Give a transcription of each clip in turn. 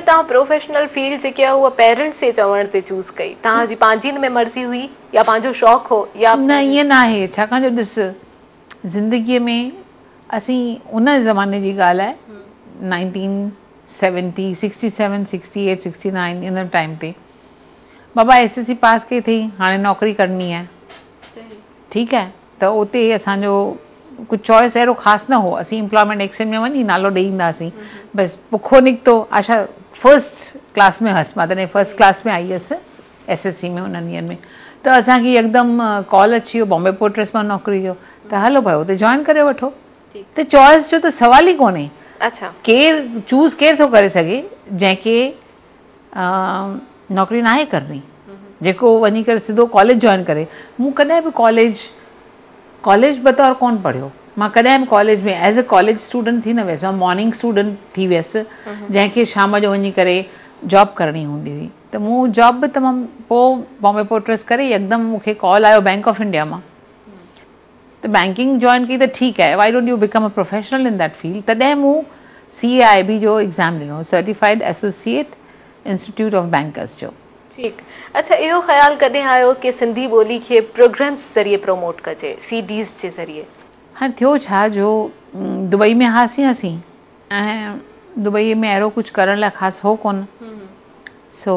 तव्हां professional field जेके आहे उहा पेरेंट्स जे चवण ते चूज़ कई, तव्हांजी पंहिंजी में मर्ज़ी हुई या पंहिंजो शौक़ु हो या न? ईअं न आहे, छाकाणि जो ॾिस ज़िंदगीअ में असीं उन ज़माने जी ॻाल्हि आहे 1970 67 68 69 इन टाइम ते बाबा SSC पास कई अथई, हाणे नौकिरी करणी आहे, ठीकु आहे, त उते असांजो कुझु चॉइस अहिड़ो ख़ासि न हो, असीं एम्प्लॉयमेंट एक्सचेंज में वञी नालो ॾेई ईंदासीं, बसि बुखो निकितो। आशा फर्स्ट क्लास में हुअसि, मां तॾहिं फर्स्ट क्लास में आई हुअसि SSC में उन्हनि ॾींहंनि में, त असांखे यकदमि कॉल अची वियो बॉम्बे पोर्ट ट्रस्ट मां नौकिरी जो, त हलो भाई हुते जॉइन करे वठो। त चॉइस जो त सवाल ई कोन्हे। अच्छा, केरु चूज़ केरु थो करे सघे जंहिंखे नौकिरी नाहे करणी, जेको वञी करे सिधो कॉलेज जॉइन करे। मूं कॾहिं बि कॉलेज बतौर कोन पढ़ियो, मां कॾहिं बि कॉलेज में एज़ अ कॉलेज स्टूडेंट थी न वियसि, मां मॉर्निंग स्टूडेंट थी वियसि जंहिंखे शाम जो वञी करे जॉब करणी हूंदी हुई। त मूं जॉब बि तमामु पोइ बॉम्बे पोर्ट ट्रस्ट करे यकदमि मूंखे कॉल आयो बैंक ऑफ इंडिया मां, त बैंकिंग जॉइन कई त ठीकु आहे, why don't U become a professional in that field. तॾहिं मूं CAIB जो एग्ज़ाम ॾिनो, certified associate institute of bankers जो। ठीकु। अच्छा, इहो ख़्यालु कॾहिं आयो कि सिंधी ॿोली खे प्रोग्राम्स ज़रिए प्रमोट कजे, CDs जे ज़रिए? हाणे थियो छा जो दुबई में हुआसीं असीं, ऐं दुबई में अहिड़ो कुझु करण लाइ ख़ासि हो कोन, सो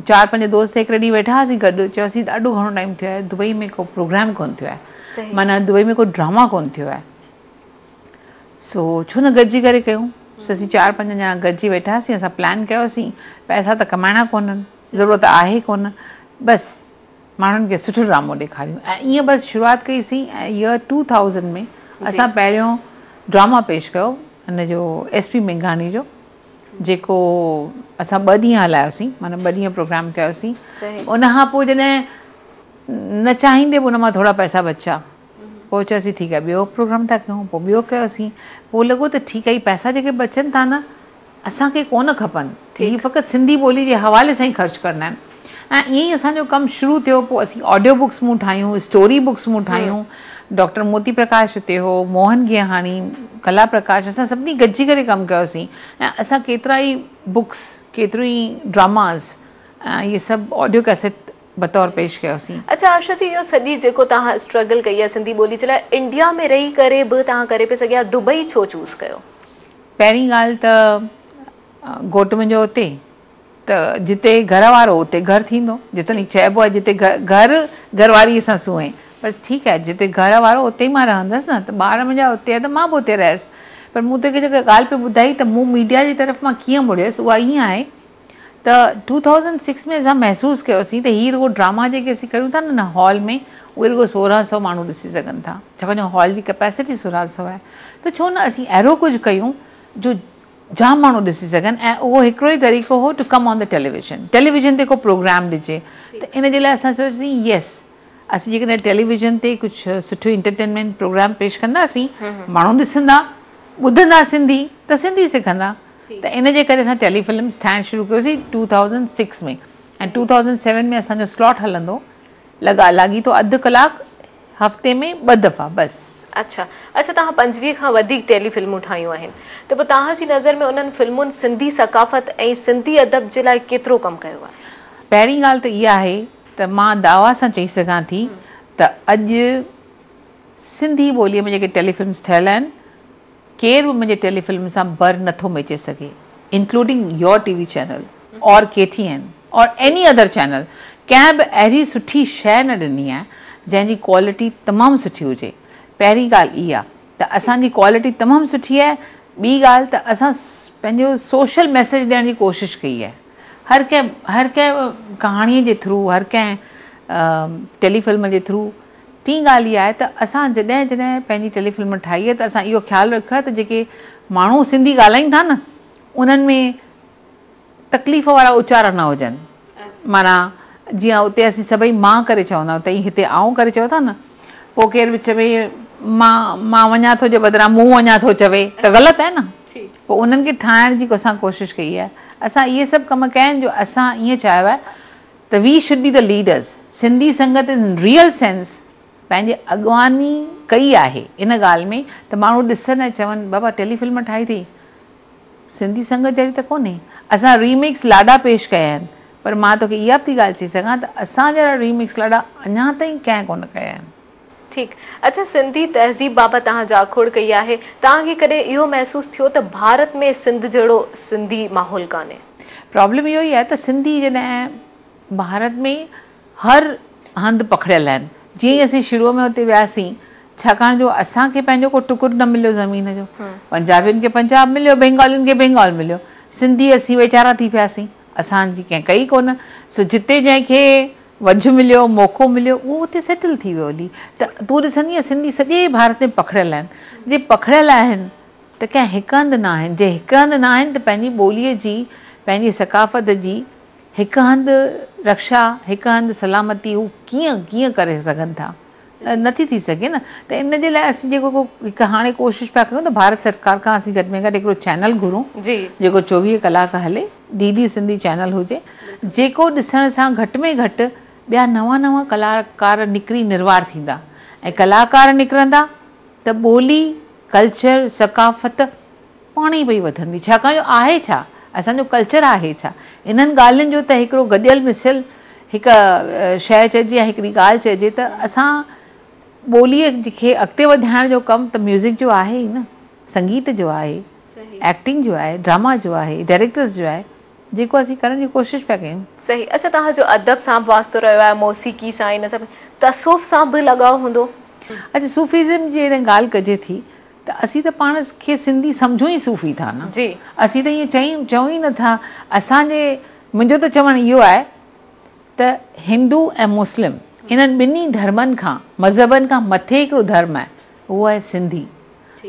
4-5 दोस्त हिकिड़े ॾींहुं वेठा हुआसीं गॾु, चयोसीं ॾाढो घणो टाइम थियो आहे दुबई में को प्रोग्राम कोन थियो आहे, माना दुबई में को ड्रामा कोन थियो आहे, सो छो न गॾिजी करे कयूं। सो असीं 4-5 ॼणा गॾिजी वेठा हुआसीं, असां प्लान कयोसीं, पैसा त कमाइणा कोन्हनि, ज़रूरत आहे कोन, बसि माण्हुनि खे सुठो ड्रामो ॾेखारियूं, ऐं ईअं बसि शुरूआति कईसीं। ऐं ईयर 2000 में असां पहिरियों ड्रामा पेश कयो हिन जो SP मेघानी जो, जेको असां 2 ॾींहं हलायोसीं, माना 2 ॾींहं प्रोग्राम कयोसीं। उन खां पोइ जॾहिं न चाहींदे बि उन मां थोरा पैसा बचा, पोइ चयोसीं ठीकु आहे ॿियो प्रोग्राम था कयूं, पोइ ॿियो कयोसीं, पोइ लॻो त ठीकु आहे पैसा जेके बचनि था न असांखे कोन खपनि, हीअ फ़क़ति सिंधी ॿोली जे हवाले सां ई ख़र्चु करणा आहिनि। ऐं ईअं ई असांजो कमु शुरू थियो, पोइ असीं ऑडियो बुक्स मूं ठाहियूं, स्टोरी बुक्स मूं ठाहियूं, डॉक्टर मोती प्रकाश हुते हो, मोहन गियाहानी, कला प्रकाश, असां सभिनी गॾिजी करे कमु कयोसीं, ऐं असां केतिरा ई बुक्स, केतिरो ई ड्रामास, इहे सभु ऑडियो कैसेट बतौर पेश कयोसीं। अच्छा आशा जी, इहो सॼी जेको तव्हां स्ट्रगल कई आहे सिंधी ॿोली जे लाइ, इंडिया में रही करे बि तव्हां करे पिया सघिया, दुबई छो चूज़ कयो? पहिरीं ॻाल्हि त घोटु मुंहिंजो हुते, त जिते घर वारो उते घरु थींदो, जेतोणीकि चइबो आहे जिते घरवारीअ सां सुहे, पर ठीकु आहे जिते घर वारो उते ई मां रहंदसि न, त ॿार मुंहिंजा उते आहे त मां बि उते रहियसि। पर मूं तोखे जेका ॻाल्हि पे ॿुधाई त मूं मीडिया जी तरफ़ मां कीअं मुड़ियसि, उहा ईअं आहे त 2006 में असां महसूसु कयोसीं त हीअ रुॻो ड्रामा जेके असीं कयूं था न हॉल में, उहे रुॻो 1600 माण्हू ॾिसी सघनि था, छाकाणि जो हॉल जी कैपेसिटी 1600 आहे, त छो न असीं अहिड़ो कुझु कयूं जो जाम माण्हू ॾिसी सघनि। ऐं उहो हिकिड़ो ई तरीक़ो हो to come on the television ते को प्रोग्राम ॾिजे, त इन जे लाइ असां सोचियोसीं येस असीं जेकॾहिं टेलीविज़न ते कुझु सुठो इंटरटेनमेंट प्रोग्राम पेश कंदासीं, माण्हू ॾिसंदा, ॿुधंदा सिंधी, त सिंधी सिखंदा, त इन जे करे असां टेलीफिल्म्स ठाहिणु शुरू कयोसीं 2006 में। ऐं 2007 में असांजो स्लॉट हलंदो, लॻी थो अधु कलाकु हफ़्ते में 2 दफ़ा बसि। अच्छा, तव्हां 25 खां वधीक टेलीफिल्मूं ठाहियूं आहिनि, त पोइ तव्हांजी नज़र में उन्हनि फिल्मुनि सिंधी सकाफ़त ऐं सिंधी अदब जे लाइ केतिरो कमु कयो आहे? पहिरीं ॻाल्हि त इहा आहे त मां दावा सां चई सघां थी त अॼु सिंधी ॿोलीअ में जेके टेलीफिल्म्स ठहियल आहिनि, केरु बि मुंहिंजे टेलीफिल्म सां बर नथो मेचे सघे, इंक्लूडिंग योर TV चैनल और KTN और एनी अदर चैनल। कंहिं बि अहिड़ी सुठी शइ न ॾिनी आहे जंहिंजी क्वालिटी तमामु सुठी हुजे। पहिरीं ॻाल्हि इहा त असांजी क्वालिटी तमामु सुठी आहे। ॿी ॻाल्हि त असां पंहिंजो सोशल मैसेज ॾियण जी कोशिशि कई आहे, हर कंहिं कहाणीअ जे थ्रू, हर कंहिं टेलीफिल्म जे थ्रू। टी ॻाल्हि इहा आहे त असां जॾहिं पंहिंजी टेलीफिल्म ठाही आहे त असां इहो ख़्यालु रखियो आहे त जेके माण्हू सिंधी ॻाल्हाइनि था न, उन्हनि में तकलीफ़ वारा उचार न हुजनि, माना जीअं उते असीं सभई मां करे चवंदा आहियूं, त हिते आऊं करे चओ था न, पोइ केरु बि चवे मां वञा थो जे बदिरां मूं वञा थो चवे, त ग़लति आहे न। पोइ उन्हनि खे ठाहिण जी असां कोशिशि कई आहे। असां इहे सभु कम कया आहिनि जो असां ईअं चाहियो आहे त we should be the leaders. Sindhi Sangat in real sense पंहिंजे अॻवानी कई आहे इन ॻाल्हि में, त माण्हू ॾिसनि ऐं चवनि बाबा टेलीफिल्म ठाही अथई, सिंधी संगत जहिड़ी त कोन्हे। असां रीमिक्स लाॾा पेश कया आहिनि, पर मां तोखे इहा बि थी ॻाल्हि चई सघां त असां जहिड़ा रीमिक्स लाॾा अञा ताईं कंहिं कोन कया आहिनि। ठीकु। अच्छा, सिंधी तहज़ीब बाबति तव्हां जाखोड़ कई आहे, तव्हांखे कॾहिं इहो महसूसु थियो त भारत में सिंध जहिड़ो सिंधी माहौल कान्हे? प्रॉब्लम इहो ई आहे त सिंधी जॾहिं भारत में हर हंधि पखिड़ियल आहिनि। जीअं ई असीं शुरूअ में हुते वियासीं, छाकाणि जो असांखे पंहिंजो को टुकुर न मिलियो ज़मीन जो। पंजाबियुनि खे पंजाब मिलियो, बंगालियुनि खे बंगाल मिलियो, सिंधी असीं वेचारा थी पियासीं, असांजी कंहिं कई कोन। सो जिते जंहिंखे वझ मिलियो, मौक़ो मिलियो, उहो उते सेटल थी वियो हली। त तूं ॾिसंदीअ सिंधी सॼे भारत में पखिड़ियल आहिनि। जे पखिड़ियल आहिनि त कंहिं हिकु हंधि न आहिनि। जे हिकु हंधि न आहिनि त पंहिंजी ॿोलीअ जी, पंहिंजी सकाफ़त जी हिकु हंधि रक्षा, हिकु हंधि सलामती हू कीअं करे सघनि था? नथी थी सघे न। त इन जे लाइ असीं जेको हिकु हाणे कोशिशि पिया कयूं त भारत सरकार खां असीं घटि में घटि हिकिड़ो चैनल घुरूं जेको 24 कलाक हले, डीडी सिंधी चैनल हुजे, जेको ॾिसण सां घटि में घटि ॿिया नवां कलाकार निकिरी निर्वार थींदा। ऐं कलाकार निकिरंदा त ॿोली, कल्चर, सकाफ़त पाण ई पई वधंदी। छाकाणि जो आहे छा, असांजो कल्चर आहे छा? इन्हनि ॻाल्हियुनि जो त हिकिड़ो गॾियल मिसियल हिकु शइ चइजे या हिकिड़ी ॻाल्हि चइजे त असां ॿोलीअ खे अॻिते वधाइण जो कमु त म्यूज़िक जो आहे ई न, संगीत जो आहे, एक्टिंग जो आहे, ड्रामा जो आहे, डायरेक्टर्स जो आहे, जेको असीं करण जी कोशिशि पिया कयूं। सही। अच्छा, तव्हांजो अदब सां वास्तो रहियो आहे, मौसीक़ी सां, इन सभु तसौफ़ सां बि लॻाव हूंदो? अच्छा, सूफ़ीज़म जी जॾहिं ॻाल्हि कजे थी त असीं त पाण खे सिंधी सम्झूं ई सूफ़ी था न। जी। असीं त ईअं चऊं ई नथा। मुंहिंजो त चवणु इहो आहे त हिंदू ऐं मुस्लिम इन्हनि ॿिन्ही धर्मनि खां, मज़हबनि खां मथे हिकिड़ो धर्म आहे, उहो आहे सिंधी।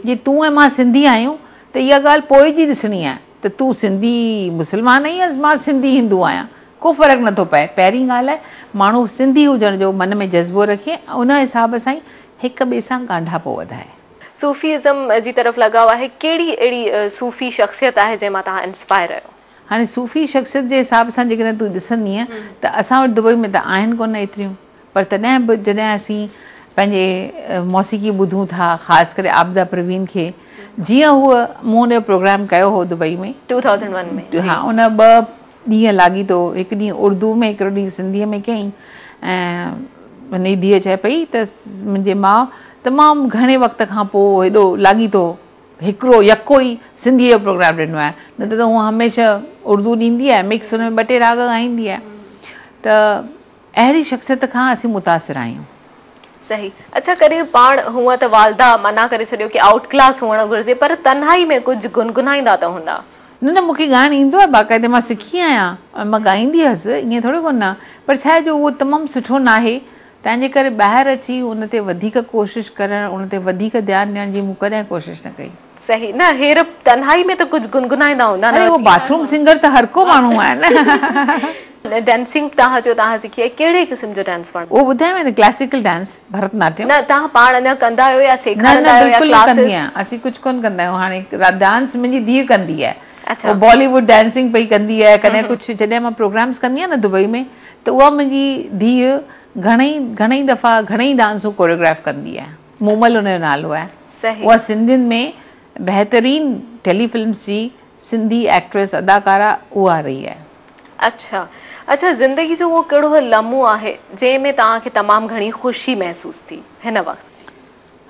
जे तूं ऐं मां सिंधी आहियूं त इहा ॻाल्हि पोइ जी ॾिसणी आहे त तूं सिंधी मुस्लमान आहीं या मां सिंधी हिंदू आहियां, को फ़र्क़ु नथो पए। पहिरीं ॻाल्हि आहे माण्हू सिंधी हुजण जो मन में जज़्बो रखे, उन हिसाब सां ई हिक ॿिए सां ॻांढापो वधाए। सूफ़ीज़म जी तरफ़ लॻाव आहे, कहिड़ी अहिड़ी सूफ़ी शख़्सियत आहे जंहिं मां तव्हां इंस्पायर आहियो? हाणे सूफ़ी शख़्सियत जे हिसाब सां जेकॾहिं तूं ॾिसंदीअ त असां वटि दुबई में त आहिनि कोन एतिरियूं, पर तॾहिं बि जॾहिं असीं पंहिंजे मौसीक़ी ॿुधूं था, ख़ासि करे आबिदा परवीन खे, जीअं हूअ मूं हुनजो प्रोग्राम कयो हो दुबई में 2001 में। हा, उन 2 ॾींहं लाॻीतो, हिकु ॾींहुं उर्दू में, हिकिड़ो ॾींहुं सिंधीअ में कयईं। ऐं हुनजी धीअ चए पई त मुंहिंजे माउ तमामु घणे वक़्त खां पोइ हेॾो लाॻीतो हिकिड़ो यको ई सिंधीअ जो प्रोग्राम ॾिनो आहे, न त हूअ हमेशह उर्दू ॾींदी आहे, मिक्स हुन में 2 टे राग ॻाईंदी आहे। त अहिड़ी शख़्सियत खां असीं मुतासिर आहियूं। सही। अच्छा, कॾहिं पाण हूअं त वालदा मना करे छॾियो कि आउट क्लास हुअणु घुरिजे, पर तन्हाई में कुझु गुनगुनाईंदा त हूंदा? न, मूंखे ॻाइणु ईंदो आहे, बाक़ाइदे मां सिखी आहियां, मां ॻाईंदी हुअसि, ईअं थोरी कोन न, पर छा आहे जो उहो तमामु सुठो न आहे, तंहिंजे करे ॿाहिरि अची उन ते वधीक कोशिशि करणु, उन ते वधीक ध्यानु ॾियण जी मूं कॾहिं कोशिशि न कई। सही। न, हेर तन्हाई में त कुझु गुनगुनाईंदा हूंदा न? उहो बाथरूम सिंगर त हर को माण्हू आहे न। डांसिंग तव्हां जो तव्हां सिखी आहे, कहिड़े क़िस्म जो डांस पाण? उहो ॿुधायो न, क्लासिकल डांस, भरतनाट्यम। न, तव्हां पाण अञा कंदा आहियो या सेखारींदा आहियो या क्लासेस? कंदी आहियां, असीं कुझु कोन कंदा आहियूं। हाणे डांस मुंहिंजी धीउ कंदी आहे। अच्छा। बॉलीवुड डांसिंग पई कंदी आहे, कॾहिं कुझु जॾहिं मां प्रोग्राम्स कंदी आहियां न दुबई में, त उहा मुंहिंजी धीउ घणेई दफ़ा घणेई डांसूं कोरियोग्राफ कंदी आहे। मूमल हुनजो नालो आहे। सही। उहा सिंधियुनि में बहितरीन टेलीफिल्म्स जी सिंधी एक्ट्रेस, अदाकारा उहा रही आहे। अच्छा। अच्छा, ज़िंदगी जो उहो कहिड़ो लम्हो आहे जंहिंमें तव्हांखे तमामु घणी ख़ुशी महसूसु थी हिन वक़्तु?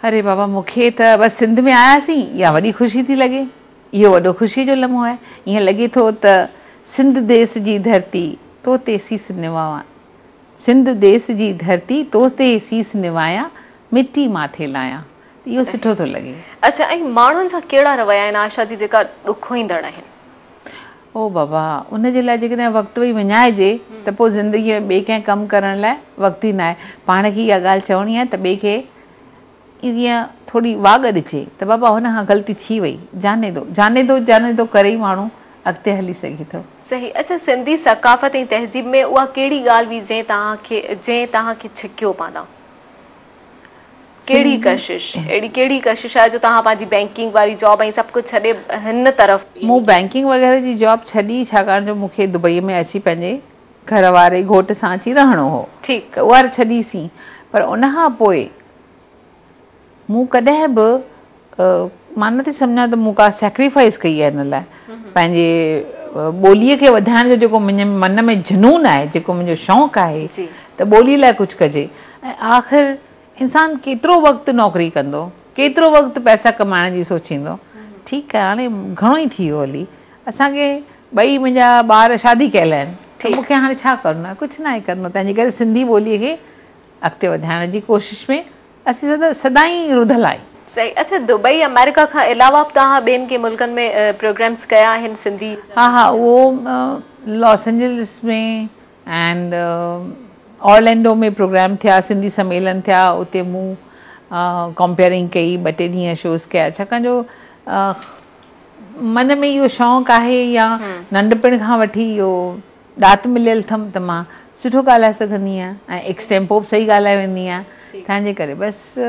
अरे बाबा, मूंखे त बसि सिंध में आयासीं इहा वॾी ख़ुशी थी लॻे, इहो वॾो ख़ुशी जो लम्हो आहे। ईअं लॻे थो त सिंध देस जी धरती तो ते सीस निवाया, सिंध देस जी धरती तो ते सीस निवाया, मिटी माथे लाया, इहो सुठो थो लॻे। अच्छा, ऐं माण्हुनि जा कहिड़ा रवैया आहिनि आशा जी जेका ॾुखोईंदड़ आहिनि? ओ बाबा, उनजे लाइ जेकॾहिं वक़्तु वई विञाइजे त पोइ ज़िंदगीअ में ॿिए कंहिं कमु करण लाइ वक़्तु ई न आहे। पाण खे इहा ॻाल्हि चवणी आहे त ॿिए खे ईअं थोरी वाॻ ॾिजे त बाबा हुन खां ग़लती थी वई, जाने दो करे ई माण्हू अॻिते हली सघे थो। सही। अच्छा, सिंधी सकाफ़त ऐं तहज़ीब में उहा कहिड़ी ॻाल्हि हुई जंहिं तव्हांखे छिकियो पाना? कहिड़ी कशिश, अहिड़ी कहिड़ी कशिश आहे जो तव्हां पंहिंजी बैंकिंग वारी जॉब ऐं सभु कुझु छॾे हिन तरफ़? मूं बैंकिंग वग़ैरह जी जॉब छॾी, छाकाणि जो मूंखे दुबई में अची पंहिंजे घर वारे घोट सां अची रहणो हो। ठीकु। उहा छॾीसीं, पर उन खां पोइ मूं कॾहिं बि मां नथी सम्झां त मूं का सेक्रीफाइस कई आहे हिन लाइ। पंहिंजे ॿोलीअ खे वधाइण जो जेको मुंहिंजे मन में जुनून आहे, जेको मुंहिंजो शौक़ु आहे त ॿोलीअ लाइ कुझु कजे। ऐं आख़िर इंसानु केतिरो वक़्तु नौकिरी कंदो, केतिरो वक़्तु पैसा कमाइण जी सोचींदो। ठीकु आहे, हाणे घणो ई थी वियो हली, असांखे ॿई मुंहिंजा ॿार शादी कयल आहिनि, त मूंखे हाणे छा करिणो आहे? कुझु न आहे करिणो। तंहिंजे करे सिंधी ॿोलीअ खे अॻिते वधाइण जी कोशिशि में असीं सदाईं रुधल आहियूं। सही। अच्छा, दुबई अमेरिका खां अलावा बि तव्हां ॿियनि के मुल्कनि में प्रोग्राम्स कया आहिनि सिंधी? हा, उहो लॉस एंजलिस में एंड ऑरलैंडो में प्रोग्राम थिया, सिंधी सम्मेलन थिया, उते मूं कंपेयरिंग कई, 2-3 ॾींहं शोज़ कया। छाकाणि जो मन में इहो शौक़ु आहे या नंढपण खां वठी इहो ॾात मिलियल अथमि त मां सुठो ॻाल्हाए सघंदी आहियां ऐं एक्सटेम्पो बि सही ॻाल्हाए वेंदी आहियां। तंहिंजे करे बसि